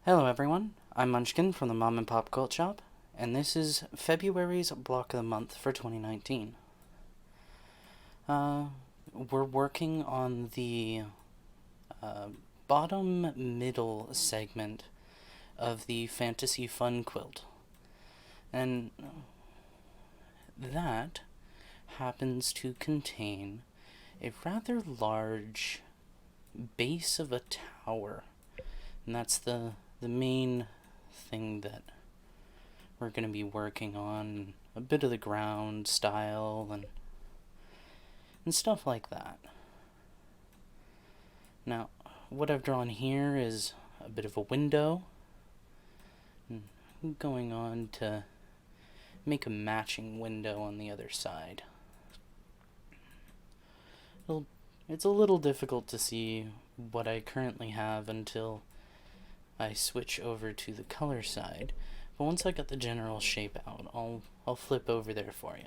Hello everyone, I'm Munchkin from the Mom and Pop Quilt Shop, and this is February's Block of the Month for 2019. We're working on the bottom middle segment of the Fantasy Fun Quilt, and that happens to contain a rather large base of a tower, and that's the main thing that we're going to be working on, a bit of the ground style and stuff like that. Now, what I've drawn here is a bit of a window, and I'm going on to make a matching window on the other side. It's a little difficult to see what I currently have until I switch over to the color side, but once I got the general shape out, I'll flip over there for you.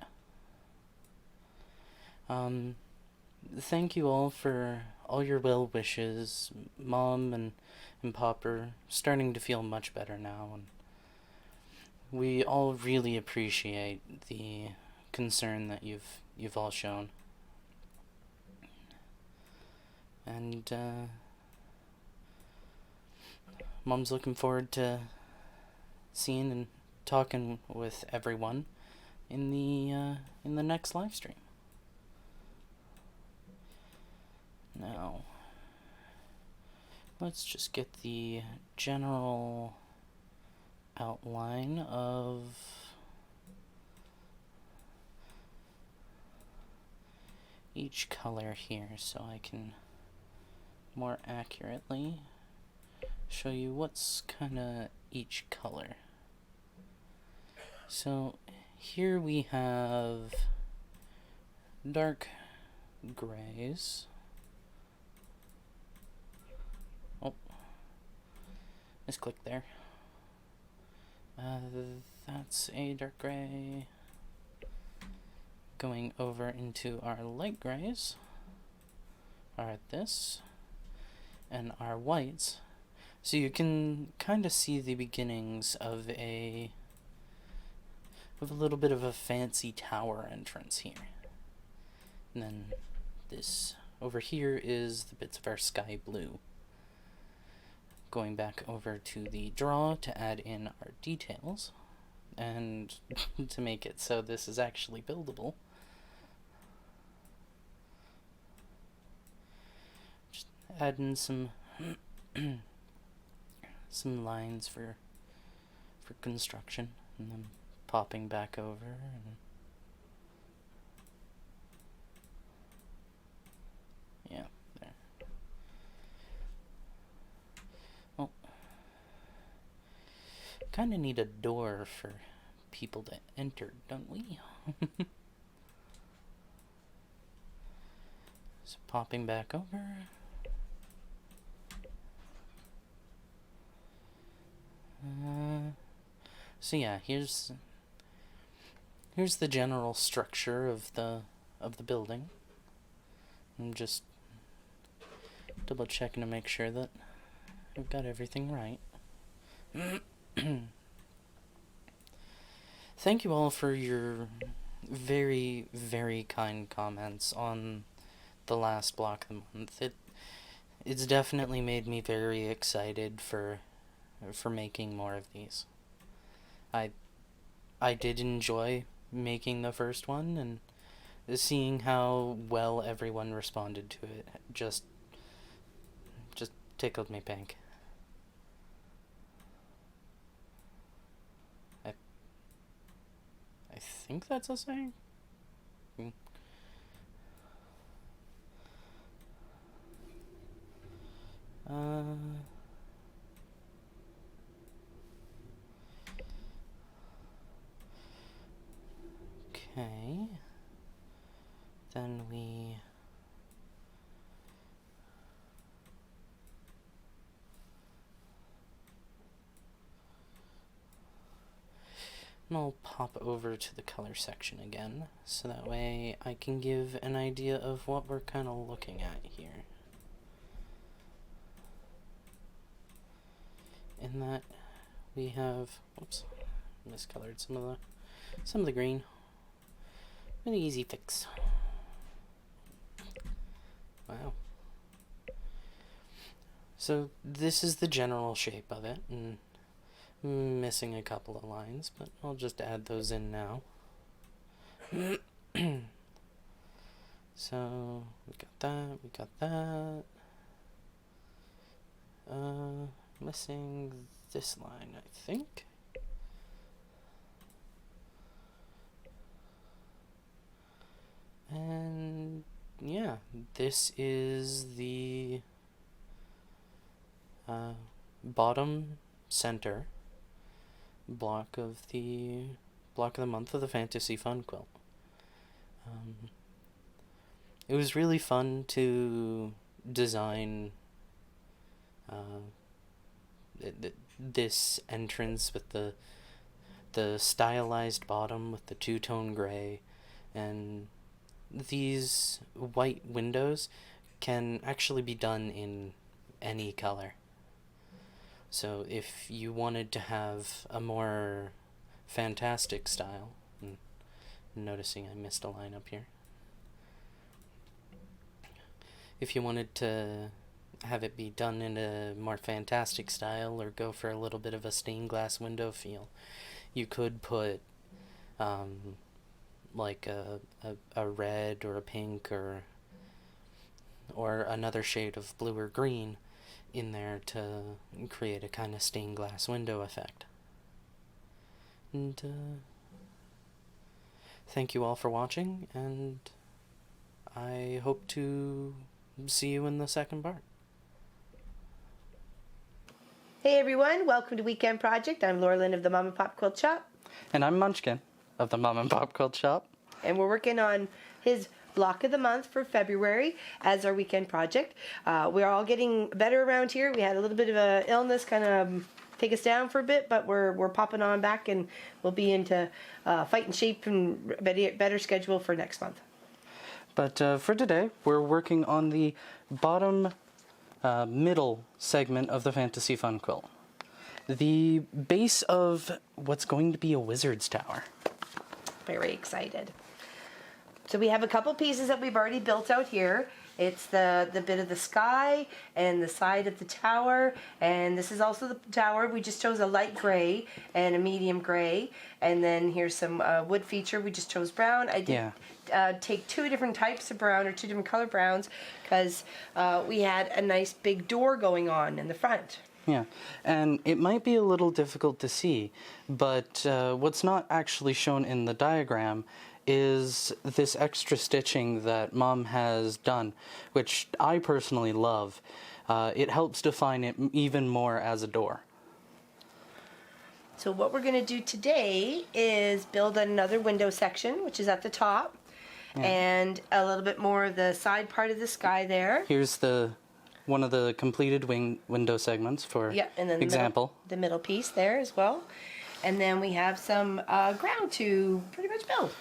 Thank you all for all your well wishes. Mom and Pop are starting to feel much better now, and we all really appreciate the concern that you've all shown. And Mom's looking forward to seeing and talking with everyone in the next live stream. Now, let's just get the general outline of each color here so I can more accurately show you what's kind of each color. So here we have dark grays. Oh, misclick there. That's a dark gray. Going over into our light grays are this, and our whites. So you can kind of see the beginnings of a little bit of a fancy tower entrance here. And then this over here is the bits of our sky blue. Going back over to the draw to add in our details and to make it so this is actually buildable. Just add in some some lines for construction, and then popping back over and yeah, there. Well, kind of need a door for people to enter, don't we? So popping back over. So yeah, here's the general structure of the building. I'm just double checking to make sure that I've got everything right. Thank you all for your very, very kind comments on the last block of the month. It's definitely made me very excited for making more of these. I did enjoy making the first one, and seeing how well everyone responded to it just tickled me pink. I think that's a saying. Okay. Then I'll pop over to the color section again, so that way I can give an idea of what we're kind of looking at here. in that we have, oops, miscolored some of the green. An easy fix. Wow. So this is the general shape of it, and missing a couple of lines, but I'll just add those in now. So we got that. Missing this line, I think. And yeah, this is the bottom center block of the month of the Fantasy Fun Quilt. It was really fun to design this entrance with the stylized bottom with the two-tone gray, and these white windows can actually be done in any color. So if you wanted to have a more fantastic style, and noticing I missed a line up here. If you wanted to have it be done in a more fantastic style or go for a little bit of a stained glass window feel, you could put like a red or a pink or another shade of blue or green in there to create a kind of stained glass window effect. And thank you all for watching, and I hope to see you in the second part. Hey everyone, welcome to Weekend Project. I'm Laura Lynn of the Mom and Pop Quilt Shop. And I'm Munchkin of the Mom and Pop Quilt Shop. And we're working on his block of the month for February as our weekend project. We're all getting better around here. We had a little bit of an illness kind of take us down for a bit, but we're popping on back, and we'll be into fighting shape and better schedule for next month. But for today, we're working on the bottom middle segment of the Fantasy Fun Quilt. The base of what's going to be a wizard's tower. Very excited. So we have a couple pieces that we've already built out here. It's the bit of the sky and the side of the tower, and this is also the tower. We just chose a light gray and a medium gray, and then here's some wood feature. We just chose brown. I did take two different types of brown, or two different color browns, because we had a nice big door going on in the front. Yeah, and it might be a little difficult to see, but what's not actually shown in the diagram is this extra stitching that Mom has done, which I personally love. It helps define it even more as a door. So what we're going to do today is build another window section, which is at the top, and a little bit more of the side part of the sky there. Here's one of the completed window segments for and then example. The middle piece there as well. And then we have some ground to pretty much build.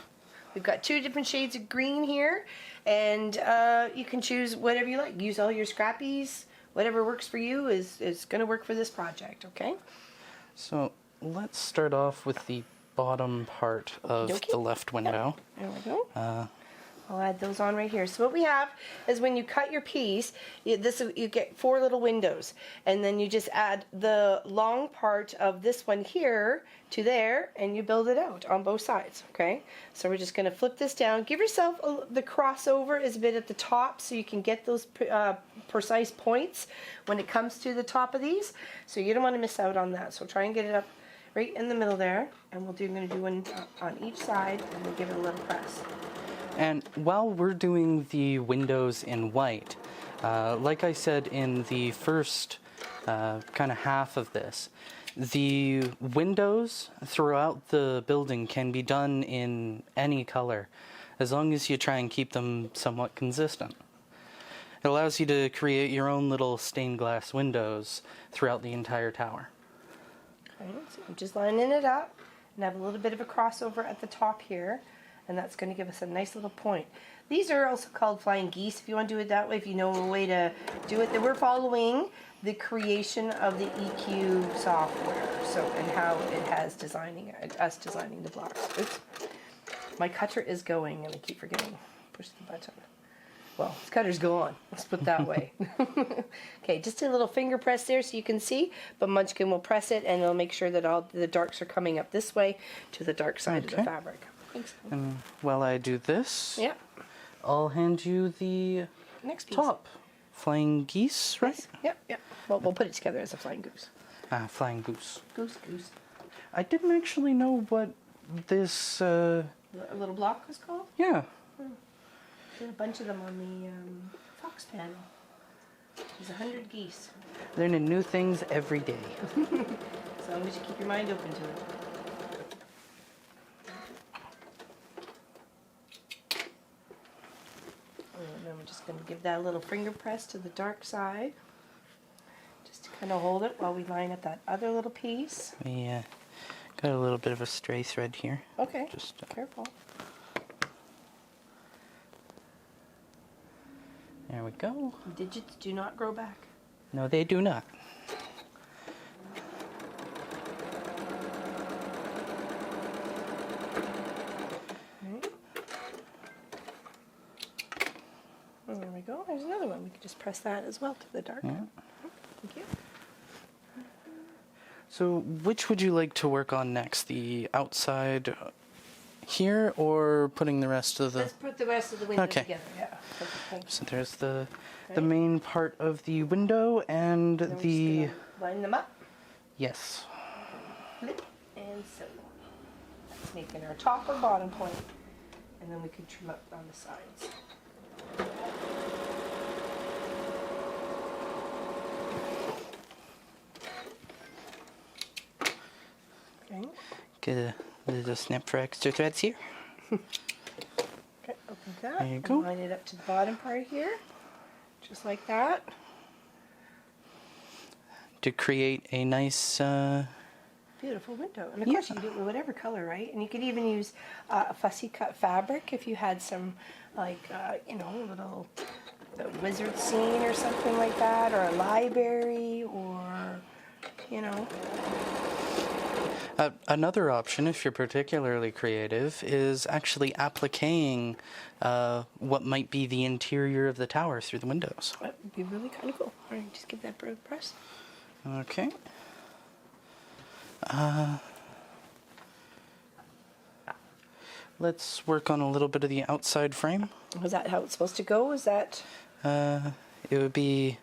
We've got two different shades of green here, and you can choose whatever you like. Use all your scrappies. Whatever works for you is going to work for this project, okay? So let's start off with the bottom part of the left window. Yep. There we go. I'll add those on right here. So what we have is when you cut your piece, you get 4 little windows, and then you just add the long part of this one here to there, and you build it out on both sides, okay? So we're just going to flip this down. Give yourself the crossover is a bit at the top so you can get those precise points when it comes to the top of these, so you don't want to miss out on that. So try and get it up right in the middle there, and I'm going to do one on each side, and we'll give it a little press. And while we're doing the windows in white, like I said in the first kind of half of this, the windows throughout the building can be done in any color, as long as you try and keep them somewhat consistent. It allows you to create your own little stained glass windows throughout the entire tower. Okay, so I'm just lining it up, and have a little bit of a crossover at the top here. And that's going to give us a nice little point. These are also called flying geese, if you want to do it that way, if you know a way to do it. Then we're following the creation of the EQ software. So, and how it has us designing the blocks. Oops. My cutter is going and I keep forgetting. Push the button. Well, this cutter's gone. Let's put it that way. Okay, just a little finger press there so you can see, but Munchkin will press it and it'll make sure that all the darks are coming up this way to the dark side of the fabric. Thanks. And while I do this, Yeah. I'll hand you the Next piece. top. Flying geese, right? Yes. Yep, yep. Well, we'll put it together as a flying goose. Ah, flying goose. Goose, goose. I didn't actually know what this, A little block was called? yeah. There's a bunch of them on the Fox panel. There's 100 geese. Learning new things every day. As long as you keep your mind open to it. And then we're just going to give that a little finger press to the dark side. Just to kind of hold it while we line up that other little piece. We got a little bit of a stray thread here. Okay, Just careful. there we go. Digits do not grow back. No, they do not. There we go. There's another one. We could just press that as well to the dark. Yeah. Thank you. So, which would you like to work on next? The outside here, or putting the rest of the... Let's put the rest of the window Okay. together. Yeah. Perfect. Thanks. So there's the Okay. main part of the window and Then we're the... just gonna line them up. Yes. Flip and sew. That's making our top or bottom point. And then we can trim up on the sides. Okay. Get a little snip for extra threads here. Okay, open that. There you and go. line it up to the bottom part here. Just like that. To create a nice... Beautiful window. And of course you can do it with whatever color, right? And you could even use fussy cut fabric if you had some, like, you know, little wizard scene or something like that, or a library, or, you know. Another option, if you're particularly creative, is actually appliquing what might be the interior of the tower through the windows. That would be really kind of cool. All right, just give that a press. Okay. Let's work on a little bit of the outside frame. Was that how it's supposed to go? Is that? It would be...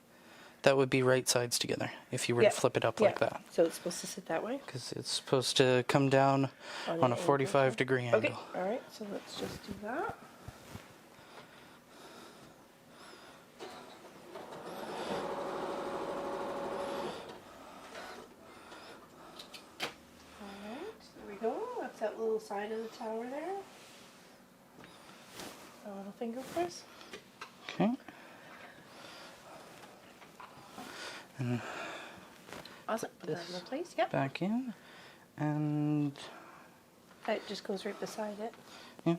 That would be right sides together if you were to flip it up like that. So it's supposed to sit that way? Because it's supposed to come down on a 45-degree angle. Okay, all right, so let's just do that. All right, there we go. That's that little side of the tower there. A little finger press. Okay. And Awesome. Put that in place. Yep. back in. And That just goes right beside it. yeah,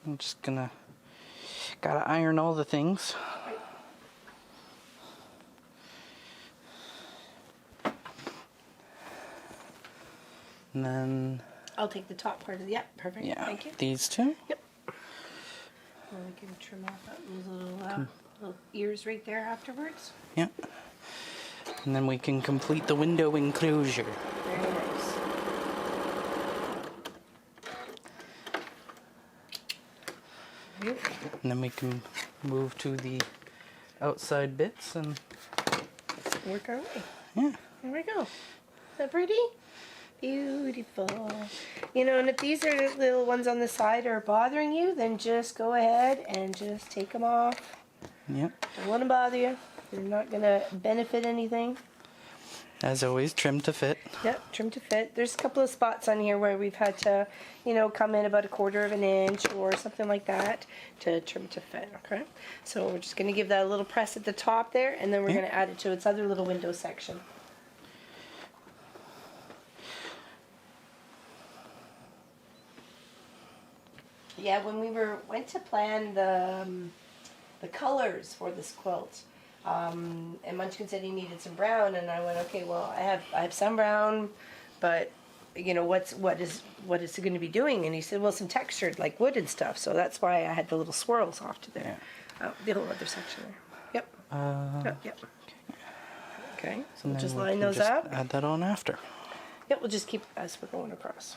I'm just gonna... Gotta iron all the things. And then... I'll take the top part of the, yep, perfect. Yeah, Thank you. these two. Yep. And we can trim off those little ears right there afterwards. Yeah. And then we can complete the window enclosure. Very nice. And then we can move to the outside bits and... Work our way. Yeah. There we go. Is that pretty? Beautiful. You know, and if these are little ones on the side are bothering you, then just go ahead and just take them off. Yep. Don't let them bother you. They're not going to benefit anything. As always, trim to fit. Yep, trim to fit. There's a couple of spots on here where we've had to, you know, come in about 1/4 of an inch or something like that to trim to fit, okay? So we're just going to give that a little press at the top there, and then we're going to add it to its other little window section. Yeah, when we went to plan the colors for this quilt, And Munchkin said he needed some brown, and I went, okay, well, I have some brown, but you know, what is it going to be doing? And he said, well, some textured like wood and stuff. So that's why I had the little swirls off to there. Oh, the whole other section there. Yep. Yep. Okay. So we'll just line those up. Add that on after. Yep. We'll just keep as we're going across.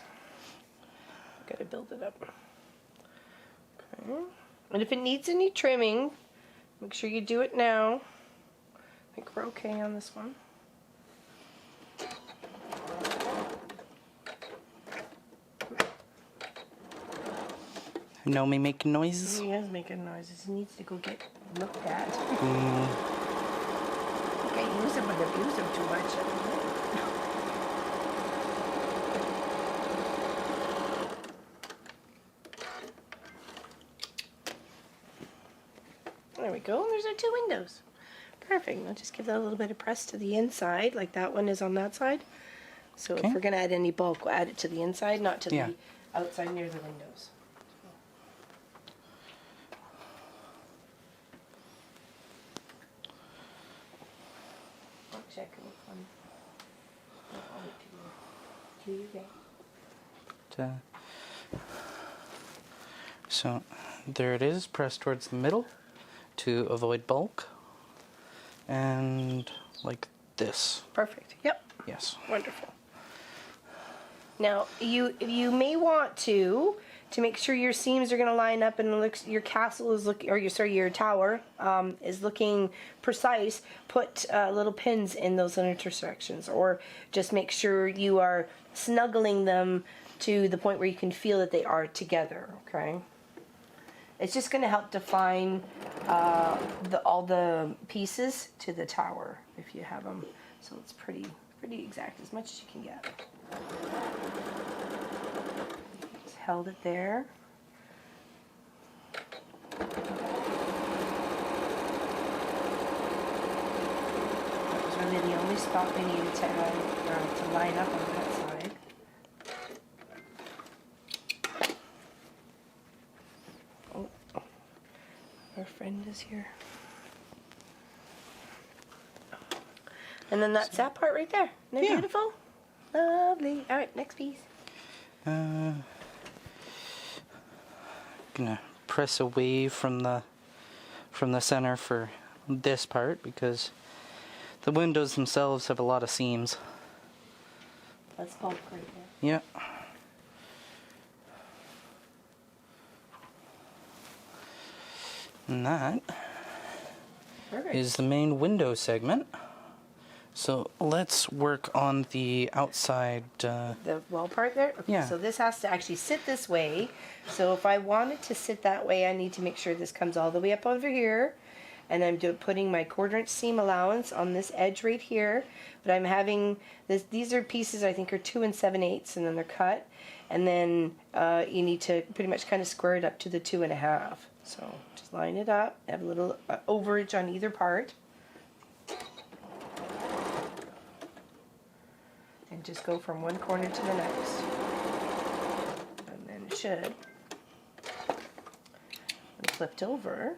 Got to build it up. Okay. And if it needs any trimming, make sure you do it now. I think we're okay on this one. You know me making noises? He is making noises. He needs to go get looked at. I think I use him and abuse him too much. There we go. There's our 2 windows. Perfect. I'll just give that a little bit of press to the inside, like that one is on that side. So if we're going to add any bulk, we'll add it to the inside, not to the outside near the windows. Check one. I'll wait till you get. So there it is, pressed towards the middle to avoid bulk. And like this. Perfect. Yep. Yes. Wonderful. Now you may want to make sure your seams are going to line up and your castle is looking, or your tower is looking precise. Put little pins in those intersections, or just make sure you are snuggling them to the point where you can feel that they are together. Okay. It's just going to help define all the pieces to the tower if you have them. So it's pretty exact, as much as you can get. Just held it there. That was really the only spot we needed to add to line up on that side. Oh, our friend is here. And then that's that part right there. Isn't that beautiful? Lovely. All right, next piece. Gonna press away from the center for this part because the windows themselves have a lot of seams. That's bulk right there. Yeah. And that is the main window segment. So let's work on the outside. The wall part there? Okay, yeah. So this has to actually sit this way. So if I want it to sit that way, I need to make sure this comes all the way up over here. And I'm putting my 1/4 inch seam allowance on this edge right here. But I'm having this. These are pieces I think are 2 7/8, and then they're cut. And then you need to pretty much kind of square it up to the 2 1/2. So just line it up. Have a little overage on either part. And just go from one corner to the next. And then it should. And flipped over.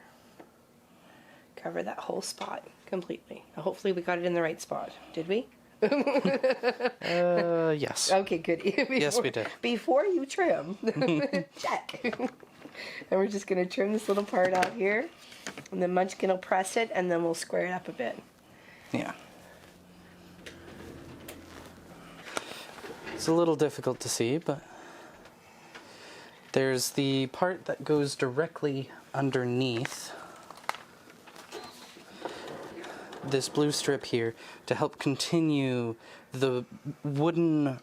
Cover that whole spot completely. Now, hopefully we got it in the right spot. Did we? Yes. Okay, good. Yes, we did. Before you trim. Check. And we're just going to trim this little part out here. And then Munchkin will press it, and then we'll square it up a bit. Yeah. It's a little difficult to see, but there's the part that goes directly underneath this blue strip here to help continue the wooden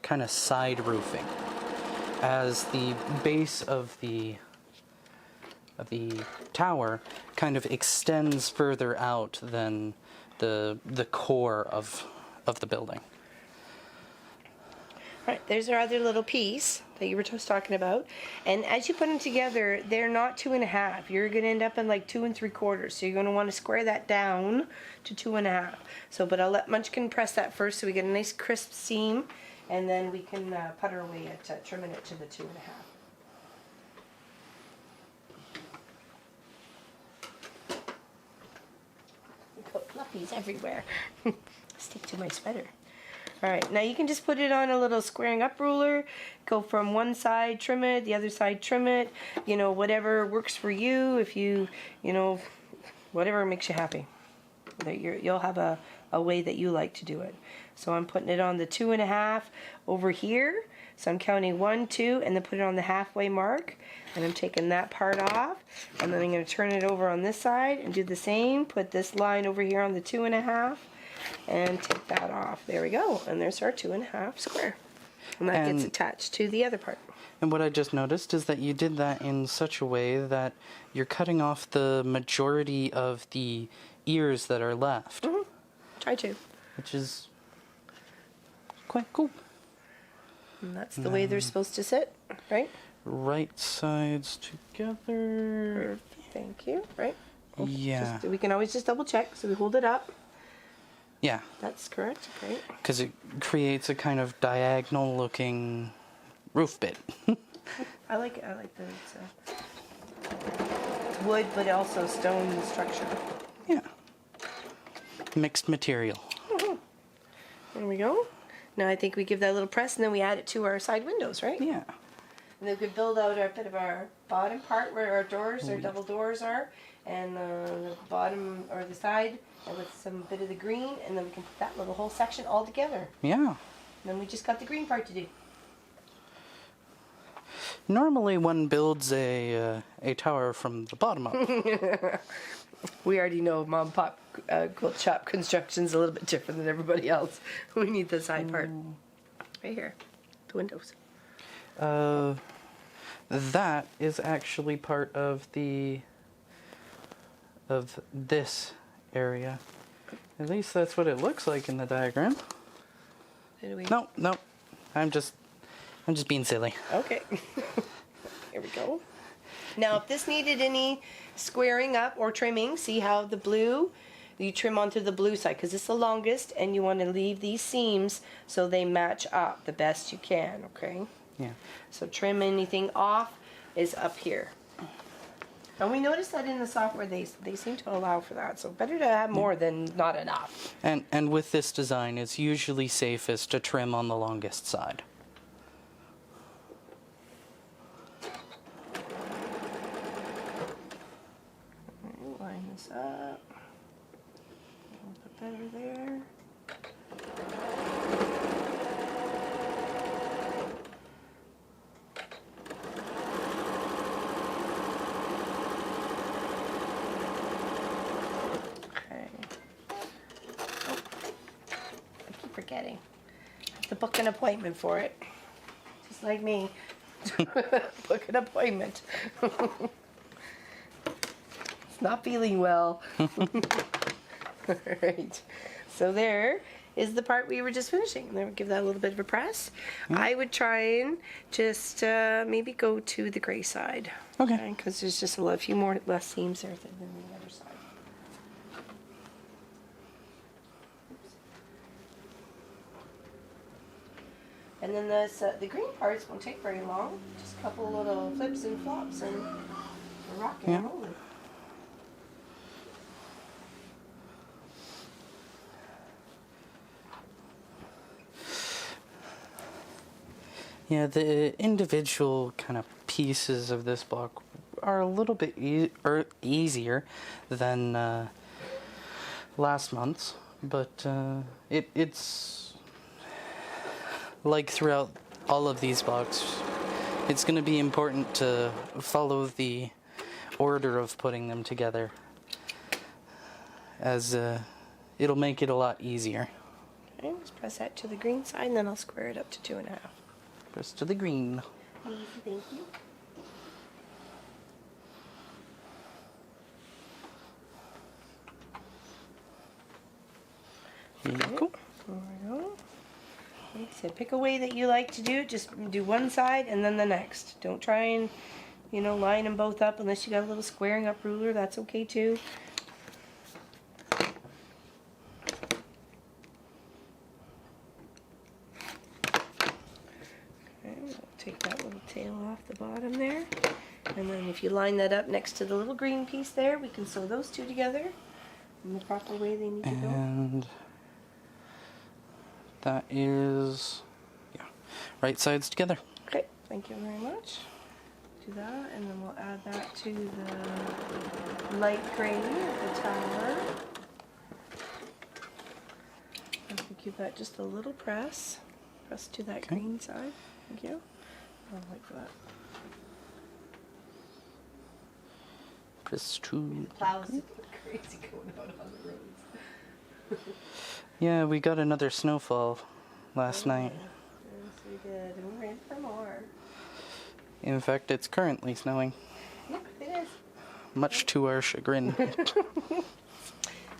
kind of side roofing as the base of the tower kind of extends further out than the core of the building. Right, there's our other little piece that you were just talking about. And as you put them together, they're not 2 1/2. You're going to end up in like 2 3/4. So you're going to want to square that down to 2 1/2. So, but I'll let Munchkin press that first so we get a nice crisp seam. And then we can putter away at trimming it to the 2 1/2. He's everywhere. Stick to my sweater. Alright, now you can just put it on a little squaring up ruler. Go from one side, trim it, the other side, trim it. You know, whatever works for you. If you, you know, whatever makes you happy. That you'll have a way that you like to do it. So I'm putting it on the 2.5 over here. So I'm counting 1, 2, and then put it on the halfway mark. And I'm taking that part off. And then I'm going to turn it over on this side and do the same. Put this line over here on the 2.5 and take that off. There we go. And there's our 2.5 square. And that gets attached to the other part. And what I just noticed is that you did that in such a way that you're cutting off the majority of the ears that are left. Mm-hmm. Try to. Which is quite cool. And that's the way they're supposed to sit, right? Right sides together. Thank you. Right? Yeah. We can always just double check. So we hold it up. Yeah. That's correct. Right. Because it creates a kind of diagonal looking roof bit. I like it. I like that it's wood, but also stone structure. Yeah. Mixed material. Mm-hmm. There we go. Now I think we give that a little press, and then we add it to our side windows, right? Yeah. And then we could build out a bit of our bottom part where our doors, our double doors are, and the bottom or the side with some bit of the green, and then we can put that little whole section all together. Yeah. And then we just got the green part to do. Normally one builds a tower from the bottom up. We already know Mom Pop quilt shop construction's a little bit different than everybody else. We need the side part. Right here. The windows. That is actually part of this area. At least that's what it looks like in the diagram. No. I'm just being silly. Okay. Here we go. Now, if this needed any squaring up or trimming, see how the blue, you trim onto the blue side because it's the longest, and you want to leave these seams so they match up the best you can, okay? Yeah. So trim anything off is up here. And we noticed that in the software they seem to allow for that, so better to have more than not enough. And with this design, it's usually safest to trim on the longest side. Line this up. Put that over there. Okay. Oh, I keep forgetting. I have to book an appointment for it. Just like me. Book an appointment. Not feeling well. Alright, so there is the part we were just finishing. And then we'll give that a little bit of a press. I would try and just maybe go to the gray side. Okay. Because there's just a few less seams there than the other side. And then the green parts won't take very long. Just a couple little flips and flops and we're rocking and rolling. Yeah, the individual kind of pieces of this block are a little bit easier than last month's, but it's like throughout all of these blocks, it's going to be important to follow the order of putting them together, as it'll make it a lot easier. Okay, let's press that to the green side, and then I'll square it up to 2.5. Press to the green. Easy, thank you. There you go. There we go. Like I said, pick a way that you like to do it. Just do one side and then the next. Don't try and, line them both up unless you got a little squaring up ruler. That's okay too. Take that little tail off the bottom there, and then if you line that up next to the little green piece there, we can sew those two together. in the proper way they need to go. And that is, yeah, right sides together. Okay, thank you very much. Do that, and then we'll add that to the light gray of the tower. And we give that just a little press. Press to that green side. Thank you. I like that. Press to. Plows look crazy going out on the roads. Yeah, we got another snowfall last night. Yes, we did, and we're in for more. In fact, it's currently snowing. Yep, it is. Much to our chagrin.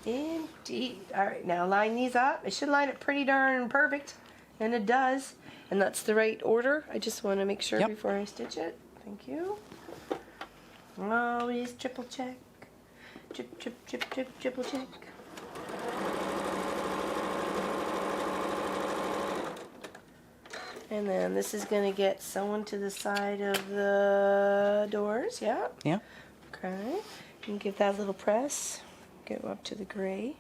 Indeed. Alright, now line these up. It should line it pretty darn perfect. And it does. And that's the right order. I just want to make sure before I stitch it. Thank you. Always triple check. Triple check. And then this is going to get sewn to the side of the doors. Yeah. Yeah. Okay. And give that a little press. Go up to the gray.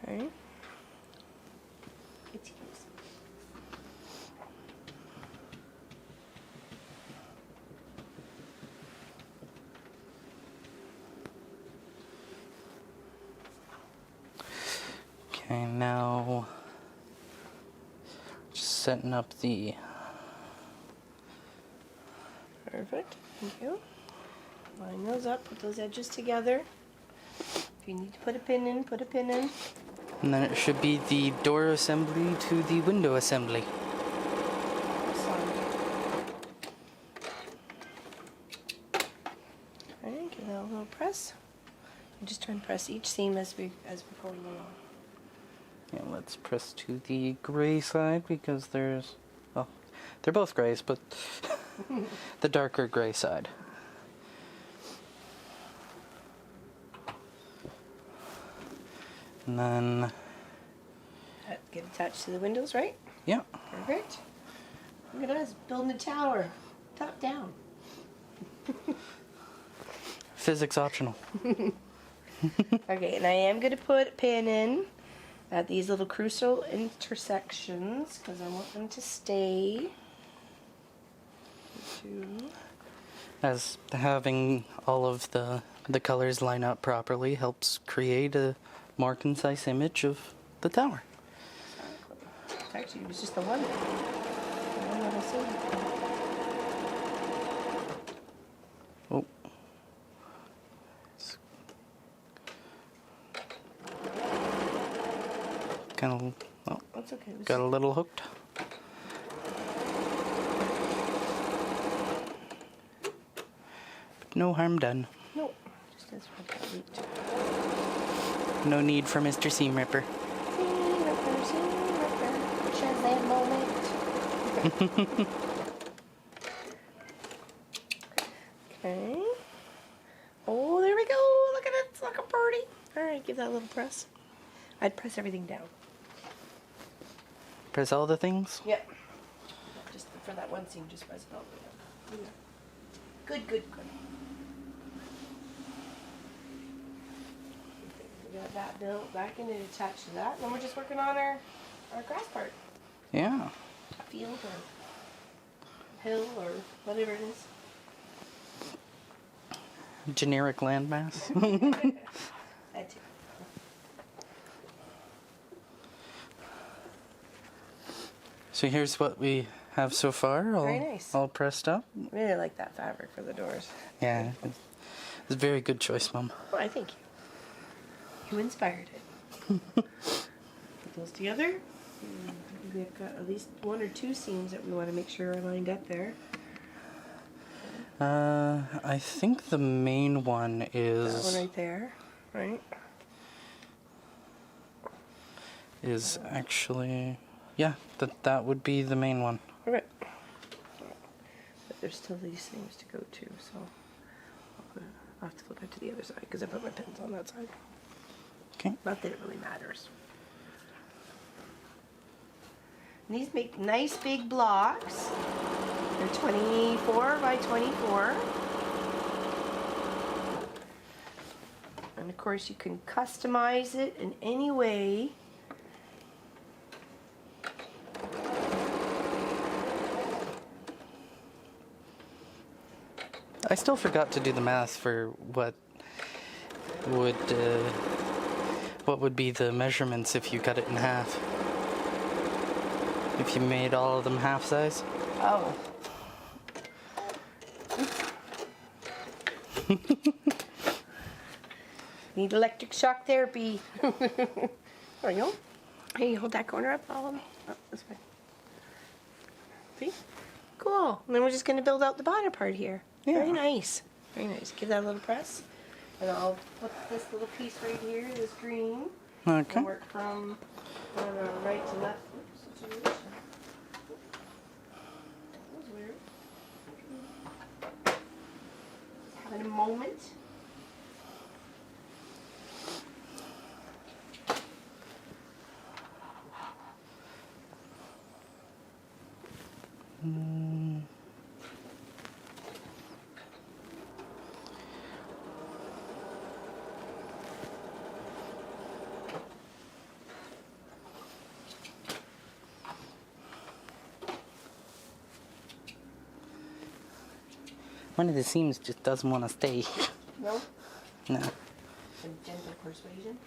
Okay. It's yours. Okay, now just setting up the. Perfect. Thank you. Line those up. Put those edges together. If you need to put a pin in, put a pin in. And then it should be the door assembly to the window assembly. Alright, give that a little press. And just try and press each seam as we go along. Yeah, let's press to the gray side because there's, well, they're both grays, but the darker gray side. And then, Get attached to the windows, right? yeah. Perfect. Look at us building a tower, top down. Physics optional. Okay, and I am going to put a pin in at these little crucial intersections because I want them to stay. As having all of the colors line up properly helps create a more concise image of the tower. Actually, it was just the one that I saw. Oh. Kind of, well, That's okay. got a little hooked. But no harm done. No, just as for that root. No need for Mr. Seam Ripper. Seam ripper, Shazam moment. Okay. Oh, there we go. Look at it. It's like a birdie. All right, give that a little press. I'd press everything down. Press all the things. Yep. Just for that one seam, just press it all the way down. Yeah. Good, good, good. We got that built back in it attached to that. And then we're just working on our grass part. Yeah. A field or hill or whatever it is. Generic landmass. That too. So here's what we have so far, all, Very nice. all pressed up. Really like that fabric for the doors. Yeah, it's a very good choice, Mom. Well, I thank you. You inspired it. Put those together. We've got at least one or two seams that we want to make sure are lined up there. I think the main one is That one right there, right? is actually, yeah, that would be the main one. Okay. But there's still these things to go to, so I'll have to flip it to the other side because I put my pins on that side. Okay. Not that it really matters. And these make nice big blocks. They're 24 by 24. And And of course you can customize it in any way. I still forgot to do the math for what would be the measurements if you cut it in half. If you made all of them half size. Oh. Need electric shock therapy. There we go. Hey, hold that corner up. Oh, this way. See? Cool. And then we're just going to build out the bottom part here. Yeah. Very nice. Very nice. Give that a little press. And I'll put this little piece right here, this green. Okay. And work from right to left. Oops, situation. That was weird. Having a moment. One of the seams just doesn't want to stay. No? No. Some gentle persuasion.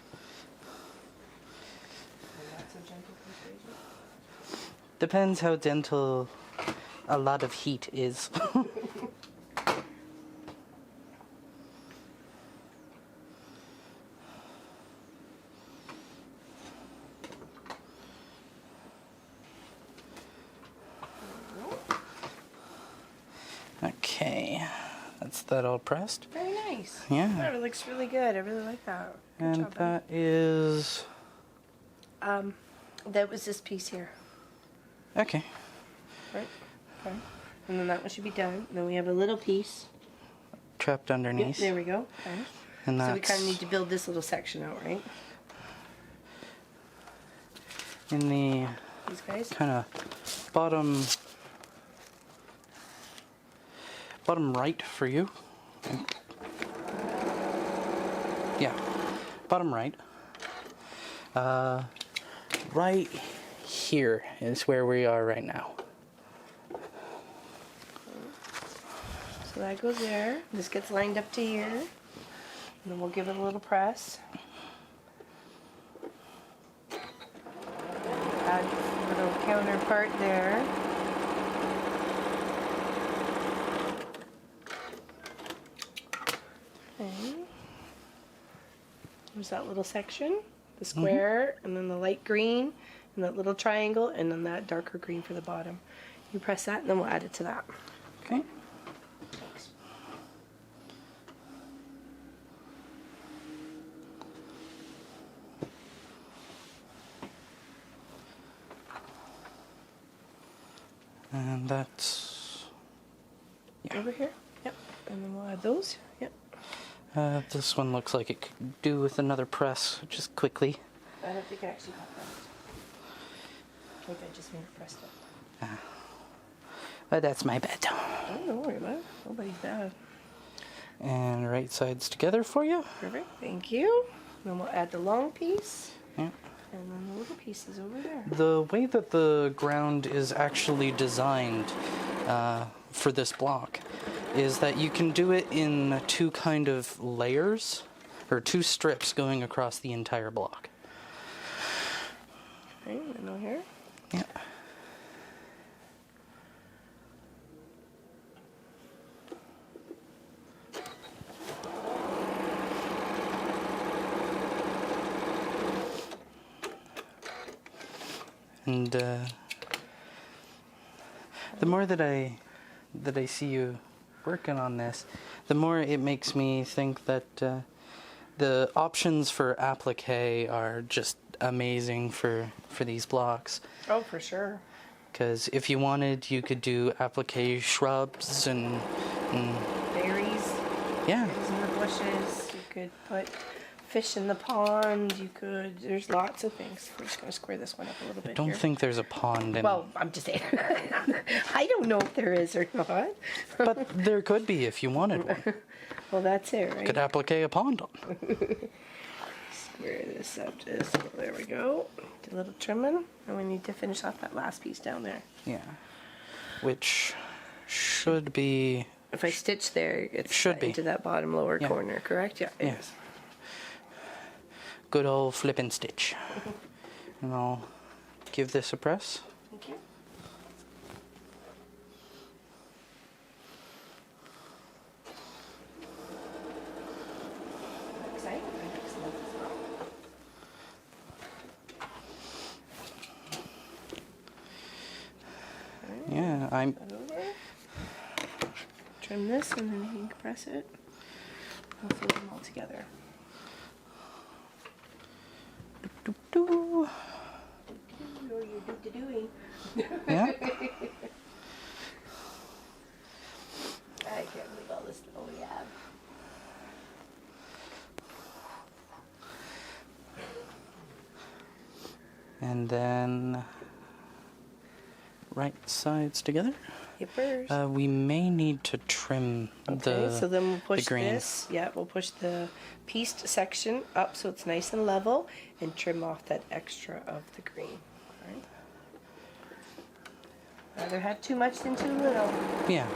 Or not so gentle persuasion. Depends how gentle a lot of heat is. Okay, that's that all pressed. Very nice. Yeah. That looks really good. I really like that. Good And job, that is... buddy. That was this piece here. Okay. Right? Okay. And then that one should be done. Then we have a little piece. Trapped Yep, underneath. there we go. Okay. And So that's we kind of need to build this little section out, right? in the These guys? kind of bottom right for you. Yeah, bottom right. Right here is where we are right now. So that goes there. This gets lined up to here. And then we'll give it a little press. Add a little counterpart there. Okay. There's that little section, the square, and then the light green, and that little triangle, and then that darker green for the bottom. You press that, and then we'll add it to that. Okay. Thanks. And that's... yeah. Over here? Yep. And then we'll add those. Yep. This one looks like it could do with another press, just quickly. I don't think I actually got pressed. I think I just made it pressed up. But that's my bad. Oh, don't worry about it. Nobody's bad. And right sides together for you. Perfect. Thank you. Then we'll add the long piece. Yeah. And then the little pieces over there. The way that the ground is actually designed for this block is that you can do it in two kind of layers, or two strips going across the entire block. Okay, and over here. Yeah. And the more that I see you working on this, the more it makes me think that the options for applique are just amazing for these blocks. Oh, for sure. Because if you wanted, you could do applique shrubs and Berries. yeah. Berries in the bushes. You could put fish in the pond. You could. There's lots of things. We're just gonna square this one up a little bit. I don't think there's a pond in. Well, I'm just saying. I don't know if there is or not. But there could be if you wanted one. Well, that's it, right? Could applique a pond on. Square this up just so there we go. Do a little trimming, and we need to finish off that last piece down there. Yeah. Which should be. If I stitch there, it's should be into that bottom lower yeah. corner, correct? Yeah. Yes. Good old flip and stitch. And I'll give this a press. Thank you. Exciting. Excellent as well. Yeah, I'm. Trim this and then you can press it. I'll flip them all together. Doo-doo. You're doing. Yeah. I can't believe all this little we have. And then right sides together. Yippers. We may need to trim So then we'll push the green. this. Yeah, we'll push the pieced section up so it's nice and level, and trim off that extra of the green. Right. Rather have too much than too little. Yeah.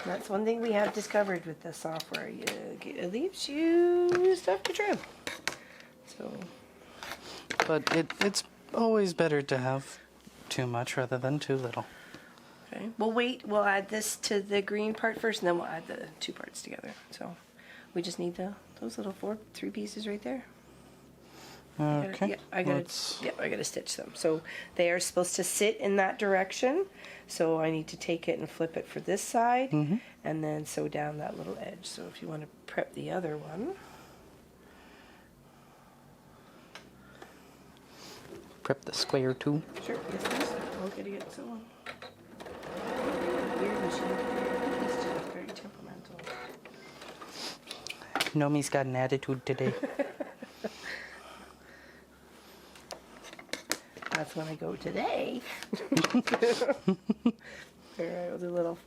That's one thing we have discovered with the software. It leaves you stuff to trim. So. But it's always better to have too much rather than too little. Okay. We'll add this to the green part first, and then we'll add the two parts together. So we just need those little three pieces right there. Okay. I gotta stitch them. So they are supposed to sit in that direction. So I need to take it and flip it for this side, and then sew down that little edge. So if you want to prep the other one. Prep the square too. Sure, yes please. Okay to get sewn. Weird machine. He's just very temperamental. Nomi's got an attitude today. That's when I go today. Alright, we'll do a little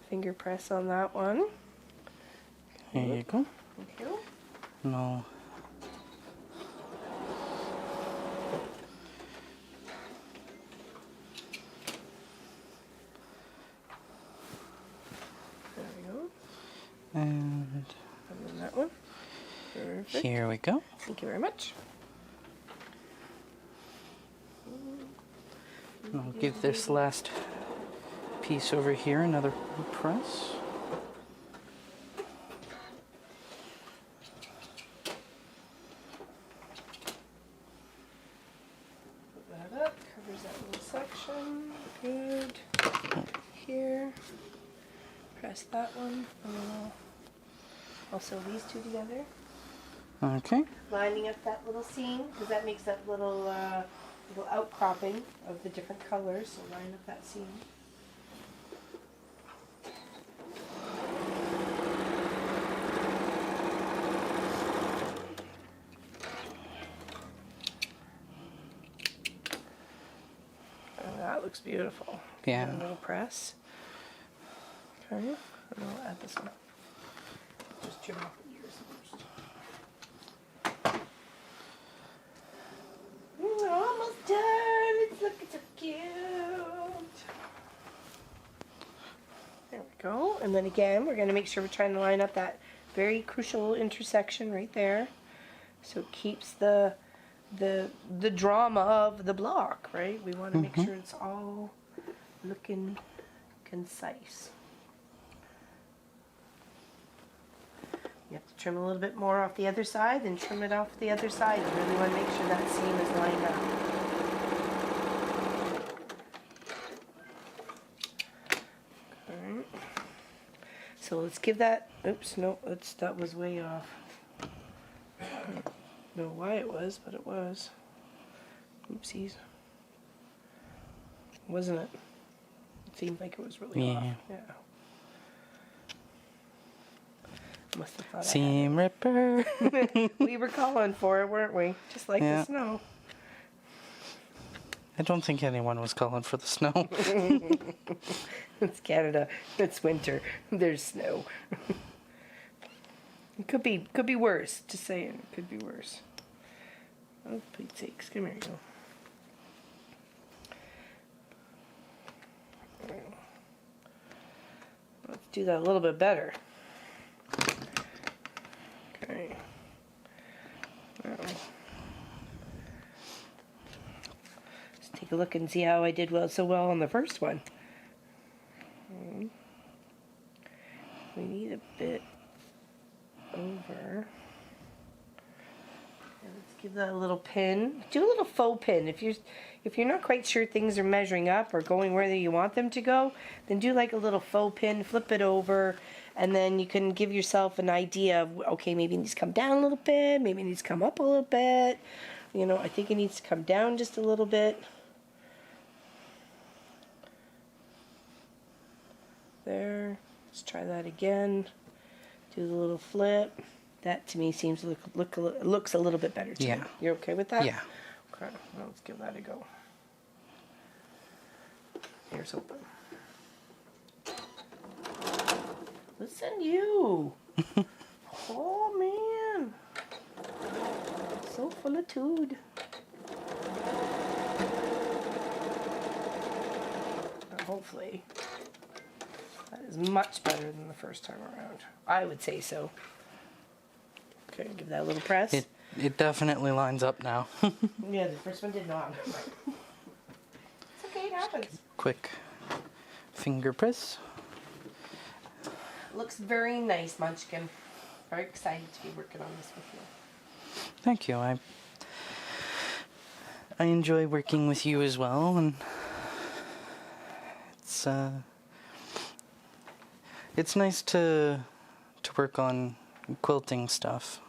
finger press on that one. There you go. Thank you. No. There we go. And then that one. Perfect. here we go. Thank you very much. I'll give this last piece over here another press. Put that up, covers that little section. Good. Here. Press that one. And then I'll sew these two together. Okay. Lining up that little seam, because that makes that little outcropping of the different colors. So line up that seam. And that looks beautiful. Yeah. A little press. Okay. And I'll add this one up. Just trim off the ears first. We're almost done. It's looking so cute. There we go. And then again, we're going to make sure we're trying to line up that very crucial intersection right there, so it keeps the drama of the block, right? We want to make sure it's all looking concise. You have to trim a little bit more off the other side, then trim it off the other side. You really want to make sure that seam is lined up. Alright. So let's give that, oops, no, that was way off. I don't know why it was, but it was. Oopsies. Wasn't it? It seemed like it was really off. Yeah. Must have thought Seam ripper. we were calling for it, weren't we? Just like Yeah. the snow. I don't think anyone was calling for the snow. It's Canada. It's winter. There's snow. It could be worse. Just saying, it could be worse. Oh, Pete's sakes! Come here, you go. Let's do that a little bit better. Okay. Now, let's take a look and see how I did so well on the first one. We need a bit over. And let's give that a little pin. Do a little faux pin. If you're not quite sure things are measuring up or going where you want them to go, then do like a little faux pin, flip it over, and then you can give yourself an idea of, okay, maybe it needs to come down a little bit, maybe it needs to come up a little bit. You know, I think it needs to come down just a little bit. There. Let's try that again. Do the little flip. That to me seems to looks a little bit better too. Yeah. You're okay with that? Yeah. Okay. Well, let's give that a go. Here's hoping. Listen, you. Oh man. So full of tood. Hopefully. That is much better than the first time around. I would say so. Okay, give that a little press. It definitely lines up now. Yeah, the first one did not. It's okay, it happens. Quick finger press. Looks very nice, Munchkin. Very excited to be working on this with you. Thank you. I enjoy working with you as well, and it's nice to work on quilting stuff.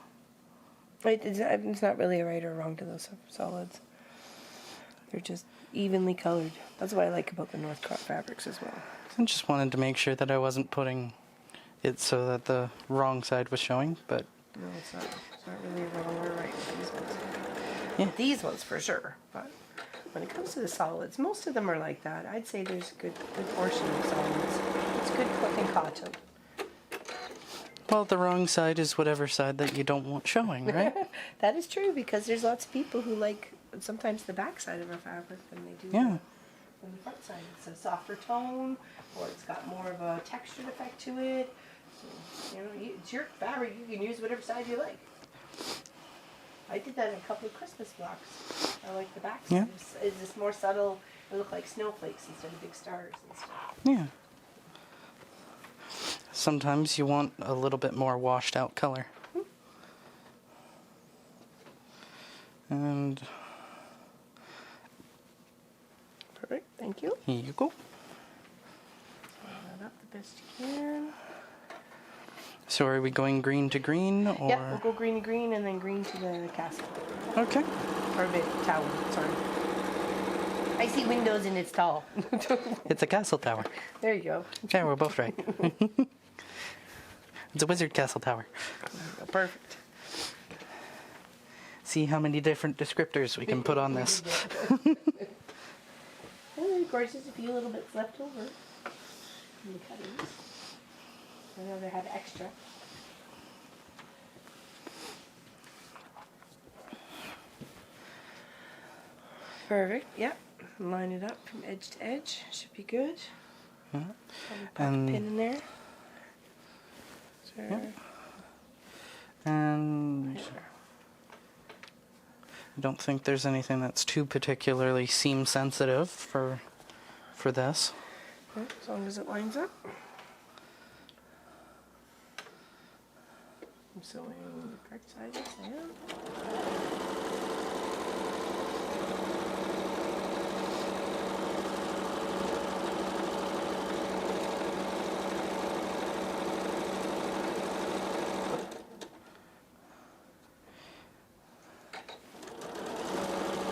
Right, it's not really a right or wrong to those solids. They're just evenly colored. That's what I like about the Northcott fabrics as well. I just wanted to make sure that I wasn't putting it so that the wrong side was showing, but No, it's not really a wrong or right with these ones. Yeah. These ones for sure, but when it comes to the solids, most of them are like that. I'd say there's a good portion of solids. It's good quilting cotton. well, the wrong side is whatever side that you don't want showing, right? That is true, because there's lots of people who like sometimes the back side of a fabric than they do Yeah. than the front side. It's a softer tone, or it's got more of a textured effect to it. So, it's your fabric. You can use whatever side you like. I did that in a couple of Christmas blocks. I like the back side. Yeah. Is this more subtle? It look like snowflakes instead of big stars and stuff. Yeah. Sometimes you want a little bit more washed out color. And Perfect. Thank you. here you go. Line that up the best you can. So are we going green to green, or? Yep, we'll go green to green and then green to the castle. Okay. Or the tower, sorry. I see windows and it's tall. It's a castle tower. There you go. Yeah, we're both right. It's a wizard castle tower. Perfect. See how many different descriptors we can put on this. And then, of course, there's a few little bits left over in the cuttings. I know they had extra. Perfect. Yep. Line it up from edge to edge. Should be good. Yeah. Pop a pin in there. Yeah. And I don't think there's anything that's too particularly seam sensitive for this. Okay, as long as it lines up. I'm sewing the correct side, yes I am.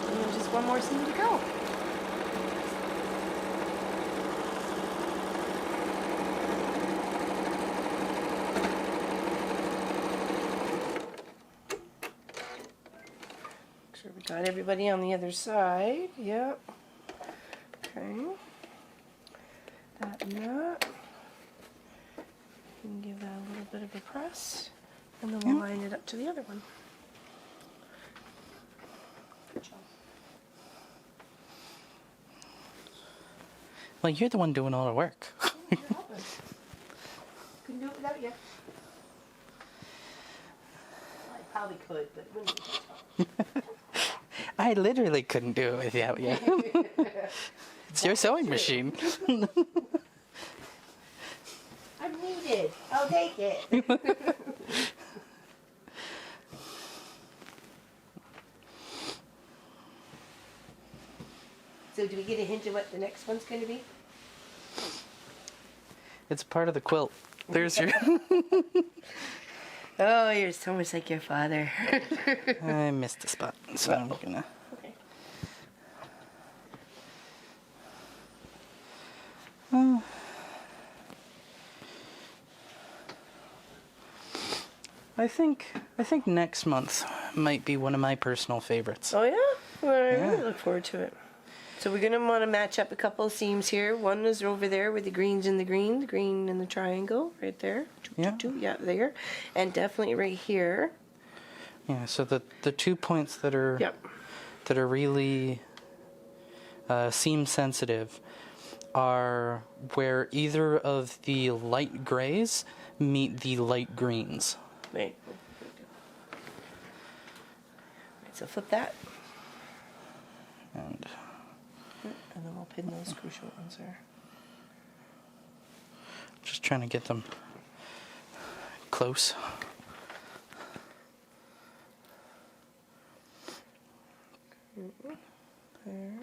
And then just one more seam to go. Got everybody on the other side. Yep. Okay. That and that. You can give that a little bit of a press, and then we'll line it up to the other one. Good job. Well, you're the one doing all the work. You're helping. Couldn't do it without you. Well, I probably could, but it wouldn't be much fun. I literally couldn't do it without you. It's your sewing machine. I'm needed. I'll take it. So do we get a hint of what the next one's going to be? It's part of the quilt. There's your... Oh, you're so much like your father. I missed a spot, so I'm gonna... Okay. I think next month might be one of my personal favorites. Oh, yeah? Well, I Yeah. really look forward to it. So we're going to want to match up a couple of seams here. One is over there with the greens and the green and the triangle right there. Yeah. Yeah, there. And definitely right here. Yeah, so the 2 points that are Yep. that are really seam sensitive are where either of the light grays meet the light greens. Right. So flip that. And And then we'll pin those crucial ones there. just trying to get them close. There.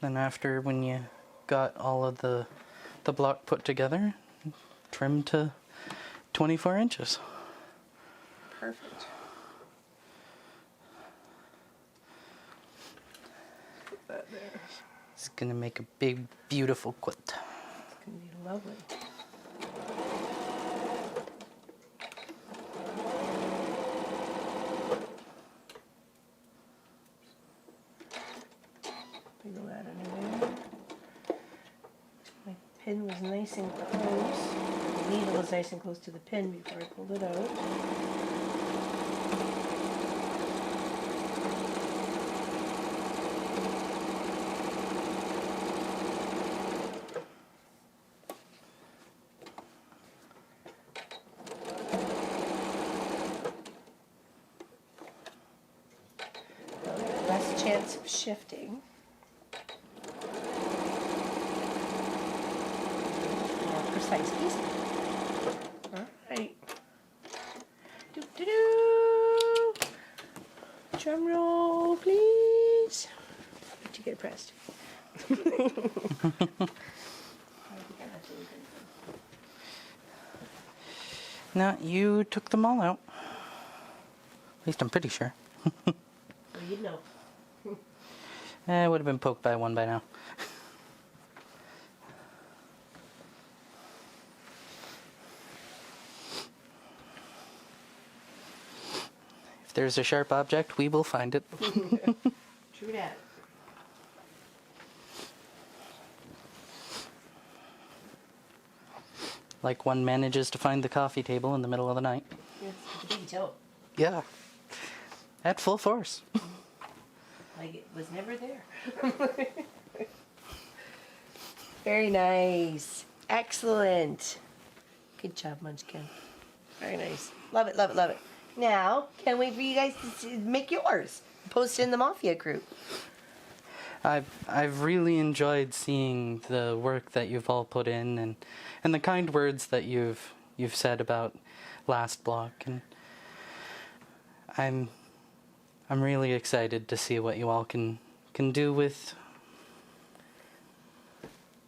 Then after, when you got all of the block put together, trim to 24 inches. Perfect. Put that there. It's gonna make a big, beautiful quilt. It's going to be lovely. Wiggle that under there. My pin was nice and close. The needle was nice and close to the pin before I pulled it out. Less chance of shifting. More precise piece. Alright. Do-do-do. Drum roll, please. Did you get it pressed? Now, you took them all out. At least I'm pretty sure. Well, you'd know. It would have been poked by one by now. If there's a sharp object, we will find it. True that. Like one manages to find the coffee table in the middle of the night. Yes, it's a big toe. Yeah. At full force. Like it was never there. Very nice. Excellent. Good job, Munchkin. Very nice. Love it, love it, love it. Now, can't wait for you guys to make yours. Post it in the Mafia group. I've really enjoyed seeing the work that you've all put in and the kind words that you've said about last block, and I'm really excited to see what you all can do with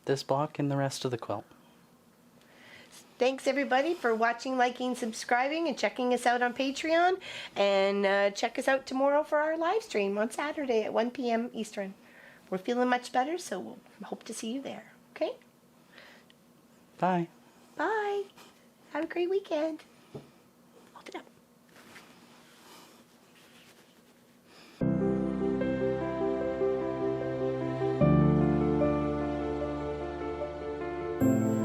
this block and the rest of the quilt. Thanks everybody for watching, liking, subscribing, and checking us out on Patreon. And check us out tomorrow for our live stream on Saturday at 1 p.m. Eastern. We're feeling much better, so we'll hope to see you there. Okay? Bye. Bye. Have a great weekend. Hold it up. it.